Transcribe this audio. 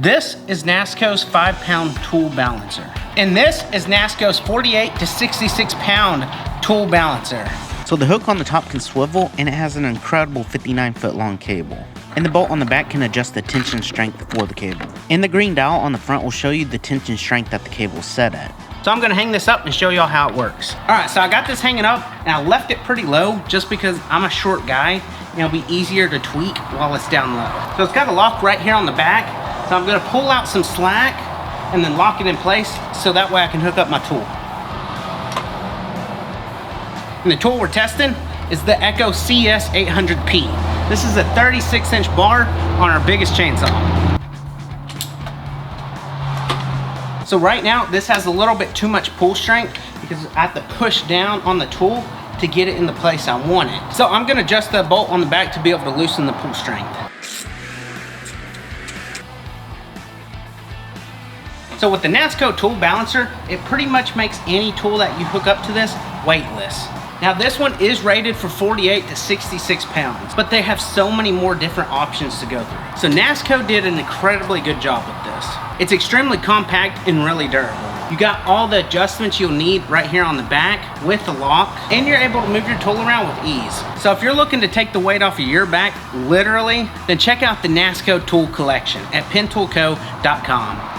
This is NASCO's 5-pound tool balancer. And this is NASCO's 48 to 66 pound tool balancer. So the hook on the top can swivel, and it has an incredible 59-foot long cable. And the bolt on the back can adjust the tension strength for the cable. And the green dial on the front will show you the tension strength that the cable is set at. So I'm gonna hang this up and show y'all how it works. All right, so I got this hanging up and I left it pretty low just because I'm a short guy and it'll be easier to tweak while it's down low. So it's got a lock right here on the back. So I'm gonna pull out some slack and then lock it in place so that way I can hook up my tool. And the tool we're testing is the Echo CS800P. This is a 36-inch bar on our biggest chainsaw. So right now, this has a little bit too much pull strength because I have to push down on the tool to get it in the place I want it. So I'm gonna adjust the bolt on the back to be able to loosen the pull strength. So with the NASCO tool balancer, it pretty much makes any tool that you hook up to this weightless. Now this one is rated for 48 to 66 pounds, but they have so many more different options to go through. So NASCO did an incredibly good job with this. It's extremely compact and really durable. You got all the adjustments you'll need right here on the back with the lock, and you're able to move your tool around with ease. So if you're looking to take the weight off of your back, literally, then check out the NASCO tool collection at pentoolco.com.